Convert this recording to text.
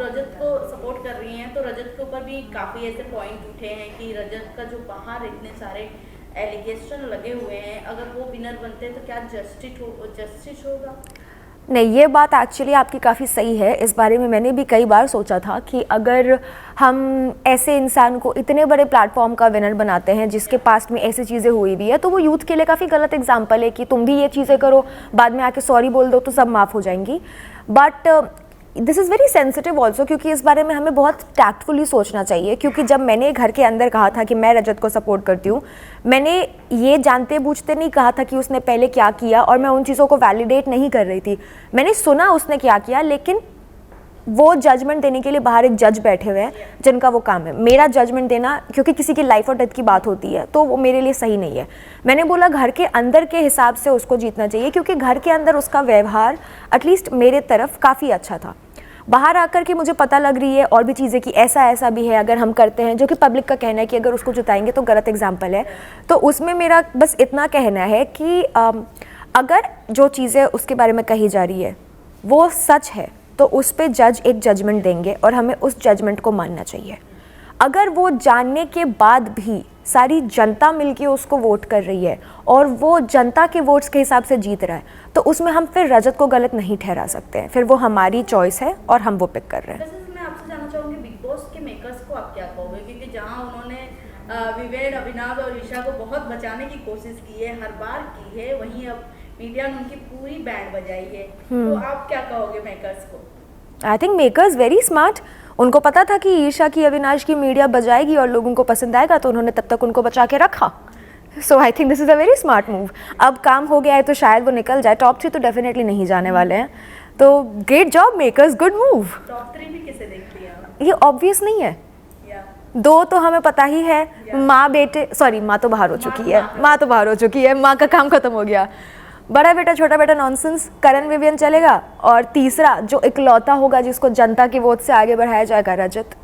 रजत को सपोर्ट कर रही हैं, तो रजत के ऊपर भी काफ़ी ऐसे पॉइंट उठे हैं कि रजत का जो बाहर इतने सारे एलिगेशन लगे हुए हैं, अगर वो विनर बनते हैं तो क्या जस्टिस होगा? नहीं, ये बात एक्चुअली आपकी काफ़ी सही है। इस बारे में मैंने भी कई बार सोचा था कि अगर हम ऐसे इंसान को इतने बड़े प्लेटफॉर्म का विनर बनाते हैं जिसके पास्ट में ऐसी चीज़ें हुई भी है, तो वो यूथ के लिए काफ़ी गलत एग्जाम्पल है कि तुम भी ये चीज़ें करो, बाद में आके सॉरी बोल दो तो सब माफ़ हो जाएंगी। But this is very sensitive also, क्योंकि इस बारे में हमें बहुत टैक्टफुली सोचना चाहिए। क्योंकि जब मैंने घर के अंदर कहा था कि मैं रजत को सपोर्ट करती हूँ, मैंने ये जानते बूझते नहीं कहा था कि उसने पहले क्या किया, और मैं उन चीज़ों को वैलिडेट नहीं कर रही थी। मैंने सुना उसने क्या किया, लेकिन वो जजमेंट देने के लिए बाहर एक जज बैठे हुए हैं जिनका वो काम है। मेरा जजमेंट देना, क्योंकि किसी की लाइफ और डेथ की बात होती है, तो वो मेरे लिए सही नहीं है। मैंने बोला घर के अंदर के हिसाब से उसको जीतना चाहिए, क्योंकि घर के अंदर उसका व्यवहार एटलीस्ट मेरे तरफ काफ़ी अच्छा था। बाहर आकर के मुझे पता लग रही है और भी चीज़ें कि ऐसा भी है अगर हम करते हैं, जो कि पब्लिक का कहना है कि अगर उसको जिताएंगे तो गलत एग्जाम्पल है। तो उसमें मेरा बस इतना कहना है कि अगर जो चीज़ें उसके बारे में कही जा रही है वो सच है, तो उस पे जज एक जजमेंट देंगे और हमें उस जजमेंट को मानना चाहिए। अगर वो जानने के बाद भी सारी जनता मिलके उसको वोट कर रही है और वो जनता के वोट्स के हिसाब से जीत रहा है, तो उसमें हम फिर रजत को गलत नहीं ठहरा सकते हैं। फिर वो हमारी चॉइस है और हम वो पिक कर रहे हैं। वैसे मैं आपसे जानना चाहूँगी, बिग बॉस के मेकर्स को आप क्या कहोगे? क्योंकि जहाँ उन्होंने विवेक, अविनाश और ईशा को बहुत बचाने की कोशिश की है, हर बार की है, वहीं अब मीडिया ने उनकी पूरी बैंड बजाई है, तो आप क्या कहोगे मेकर्स को? I think makers very smart. उनको पता था कि ईशा की, अविनाश की मीडिया बजाएगी और लोगों को पसंद आएगा, तो उन्होंने तब तक उनको बचा के रखा। So I think this is a very smart move. अब काम हो गया है तो शायद वो निकल जाए। टॉप 3 तो डेफिनेटली नहीं जाने वाले हैं, तो great job makers, good move. Top 3 भी किसे देखती है? ये ऑब्वियस नहीं है, 2 तो हमें पता ही है। माँ बेटे, सॉरी माँ तो बाहर हो चुकी है, माँ तो बाहर हो चुकी है, माँ का काम खत्म हो गया। बड़ा बेटा छोटा बेटा नॉनसेंस, करण विवियन चलेगा, और तीसरा जो इकलौता होगा जिसको जनता के वोट से आगे बढ़ाया जाएगा, रजत।